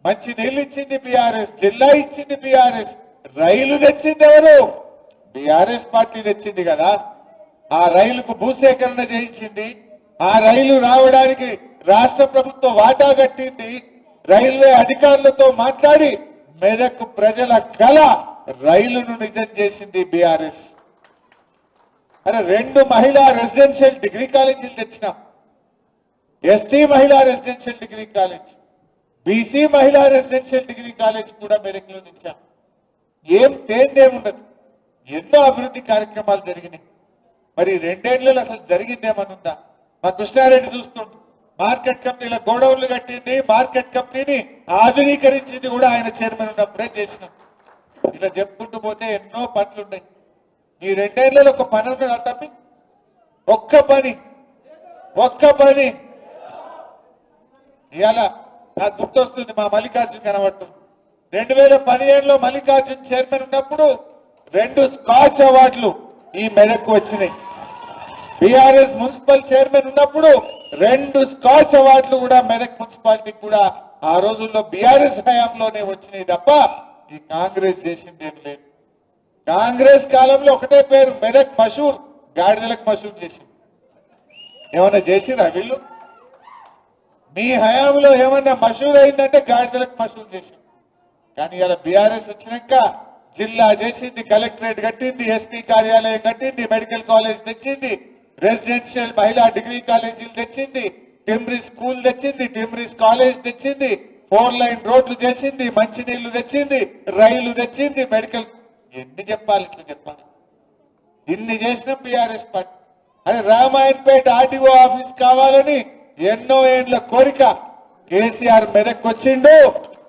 మంచి నీళ్ళు ఇచ్చింది బీఆర్ఎస్, జిల్లా ఇచ్చింది బీఆర్ఎస్, రైలు తెచ్చింది ఎవరు? బీఆర్ఎస్ పార్టీ తెచ్చింది కదా. ఆ రైలుకు భూసేకరణ చేయించింది, ఆ రైలు రావడానికి రాష్ట్ర ప్రభుత్వం వాటా కట్టింది, రైల్వే అధికారులతో మాట్లాడి మెదక్ ప్రజల కళ రైలును నిజం చేసింది బీఆర్ఎస్. అరే 2 మహిళా రెసిడెన్షియల్ డిగ్రీ కాలేజీలు తెచ్చినాం. ఎస్టీ మహిళా రెసిడెన్షియల్ డిగ్రీ కాలేజ్, బీసీ మహిళా రెసిడెన్షియల్ డిగ్రీ కాలేజ్ కూడా మెదక్లో తెచ్చాం. ఏం తేందేముండదు, ఎన్నో అభివృద్ధి కార్యక్రమాలు జరిగినాయి. మరి 2 ఏళ్లలో అసలు జరిగిందేమనుందా? మా కృష్ణారెడ్డి చూస్తుండు, మార్కెట్ కంపెనీల గోడౌన్లు కట్టింది, మార్కెట్ కంపెనీని ఆధునీకరించింది కూడా ఆయన చైర్మన్ ఉన్నప్పుడే చేసినాం. ఇలా చెప్పుకుంటూ పోతే ఎన్నో పనులున్నాయి. ఈ 2 ఏళ్లలో ఒక పని ఉన్నదా తప్పి? ఒక్క పని ఇవాళ నాకు గుర్తొస్తుంది, మా మల్లికార్జున్ కనబడుతుంది. 2015లో మల్లికార్జున్ చైర్మన్ ఉన్నప్పుడు 2 స్కాచ్ అవార్డులు ఈ మెదక్కు వచ్చినాయి. బీఆర్ఎస్ మున్సిపల్ చైర్మన్ ఉన్నప్పుడు 2 స్కాచ్ అవార్డులు కూడా మెదక్ మున్సిపాలిటీకి కూడా ఆ రోజుల్లో బీఆర్ఎస్ హయాంలోనే వచ్చినాయి తప్ప ఈ కాంగ్రెస్ చేసింది ఏం లేదు. కాంగ్రెస్ కాలంలో ఒకటే పేరు మెదక్ మషూర్, గాడిదలకు మషూర్ చేసింది. ఏమన్నా చేసిరా వీళ్ళు? మీ హయాంలో ఏమన్నా మషూర్ అయిందంటే గాడిదలకు మషూర్ చేసింది. కానీ ఇలా బీఆర్ఎస్ వచ్చినాక జిల్లా చేసింది, కలెక్టరేట్ కట్టింది, ఎస్పీ కార్యాలయం కట్టింది, మెడికల్ కాలేజ్ తెచ్చింది, రెసిడెన్షియల్ మహిళా డిగ్రీ కాలేజీలు తెచ్చింది, టిమ్రీ స్కూల్ తెచ్చింది, టిమ్రీస్ కాలేజ్ తెచ్చింది, 4 లైన్ రోడ్లు చేసింది, మంచినీళ్లు తెచ్చింది, రైలు తెచ్చింది, మెడికల్. ఎన్ని చెప్పాలి? ఇట్లా చెప్పాలి. ఇన్ని చేసిన బీఆర్ఎస్ పార్టీ. అదే రామాయణపేట ఆర్టీఓ ఆఫీస్ కావాలని ఎన్నో ఏండ్ల కోరిక. కేసీఆర్ మెదక్ వచ్చిండు,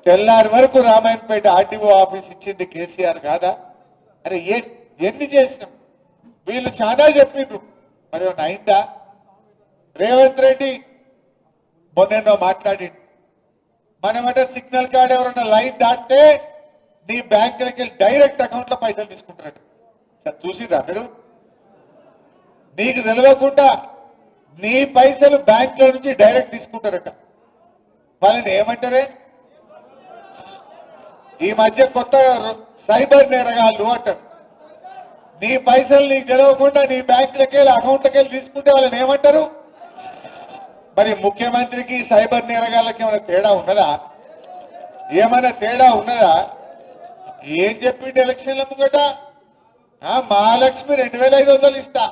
తెల్లారి వరకు రామాయణపేట ఆర్టీఓ ఆఫీస్ ఇచ్చింది కేసీఆర్ కాదా? అరే ఎన్ని చేసినాం? వీళ్ళు చాలా చెప్పిండ్రు, మరి అయిందా? రేవంత్ రెడ్డి మొన్నెన్నో మాట్లాడిండు. మనమంటే సిగ్నల్ కార్డ్ ఎవరన్నా లైన్ దాటితే నీ బ్యాంకులకి వెళ్ళి డైరెక్ట్ అకౌంట్ లో పైసలు తీసుకుంటారట. సార్ చూసిరా మీరు? నీకు తెలియకుండా నీ పైసలు బ్యాంకుల నుంచి డైరెక్ట్ తీసుకుంటారట. వాళ్ళని ఏమంటారే? ఈ మధ్య కొత్త సైబర్ నేరగాళ్ళు అంటారు. నీ పైసలు నీకు తెలియకుండా నీ బ్యాంకులకి వెళ్ళి అకౌంట్లకి వెళ్ళి తీసుకుంటే వాళ్ళని ఏమంటారు? మరి ముఖ్యమంత్రికి సైబర్ నేరగాళ్ళకి ఏమైనా తేడా ఉన్నదా? ఏమైనా తేడా ఉన్నదా? ఏం చెప్పిండు ఎలక్షన్ల ముంగట? మహాలక్ష్మి 2500 ఇస్తా,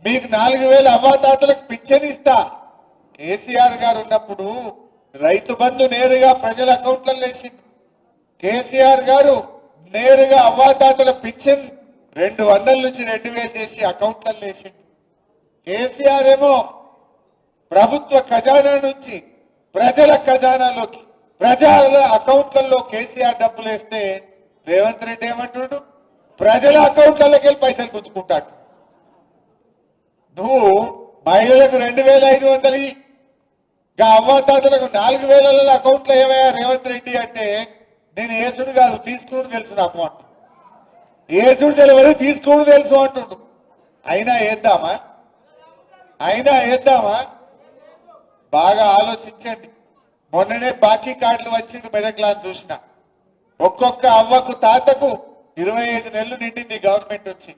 మీకు 4000 అవ్వాతాతలకు పింఛన్ ఇస్తా. కేసీఆర్ గారు ఉన్నప్పుడు రైతు బంధు నేరుగా ప్రజల అకౌంట్లలో వేసింది. కేసీఆర్ గారు నేరుగా అవ్వాతాతల పింఛన్ 200 నుంచి 2000 చేసి అకౌంట్లలో వేసింది. కేసీఆర్ ఏమో ప్రభుత్వ ఖజానా నుంచి ప్రజల ఖజానాలోకి, ప్రజల అకౌంట్లలో కేసీఆర్ డబ్బులు వేస్తే రేవంత్ రెడ్డి ఏమంటున్నాడు? ప్రజల అకౌంట్లలోకి వెళ్ళి పైసలు గుంజుకుంటాడు. నువ్వు మహిళలకు 2500 అవ్వాతాతలకు 4000 అకౌంట్లో ఏమయ్యా రేవంత్ రెడ్డి అంటే, నేను ఏసుడు కాదు తీసుకుడు తెలుసు నాకు అంటు. ఏసుడు తెలియదు తీసుకుడు తెలుసు అంటుండు. అయినా వేద్దామా? బాగా ఆలోచించండి. మొన్ననే బాకీ కార్డులు వచ్చింది మెదక్లా చూసిన. ఒక్కొక్క అవ్వకు తాతకు 25 నెలలు నిండింది గవర్నమెంట్ వచ్చి.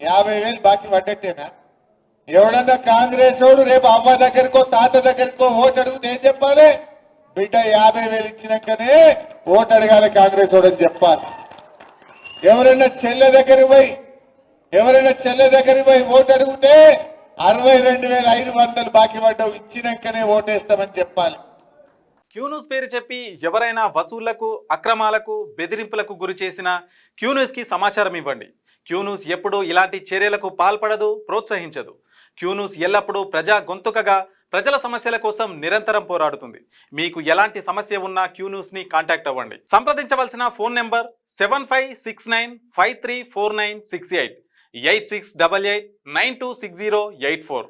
50,000 బాకీ పడ్డట్టేనా? ఎవడన్నా కాంగ్రెస్ వాడు రేపు అవ్వ దగ్గరకో తాత దగ్గరకో ఓటు అడిగితే ఏం చెప్పాలి? బిడ్డ 50,000 ఇచ్చినాకనే ఓటు అడగాలి కాంగ్రెస్ వాడు అని చెప్పాలి. ఎవరైనా చెల్లె దగ్గరికి పోయి ఓటు అడిగితే 62,500 బాకీ పడ్డావు, ఇచ్చినాకనే ఓటేస్తామని చెప్పాలి. క్యూన్యూస్ పేరు చెప్పి ఎవరైనా వసూళ్లకు, అక్రమాలకు, బెదిరింపులకు గురి చేసినా క్యూన్యూస్కి సమాచారం ఇవ్వండి. క్యూన్యూస్ ఎప్పుడూ ఇలాంటి చర్యలకు పాల్పడదు, ప్రోత్సహించదు. క్యూన్యూస్ ఎల్లప్పుడూ ప్రజా గొంతుకగా ప్రజల సమస్యల కోసం నిరంతరం పోరాడుతుంది. మీకు ఎలాంటి సమస్య ఉన్నా క్యూన్యూస్ని కాంటాక్ట్ అవ్వండి. సంప్రదించవలసిన ఫోన్ నెంబర్ 7569534968 8688926084.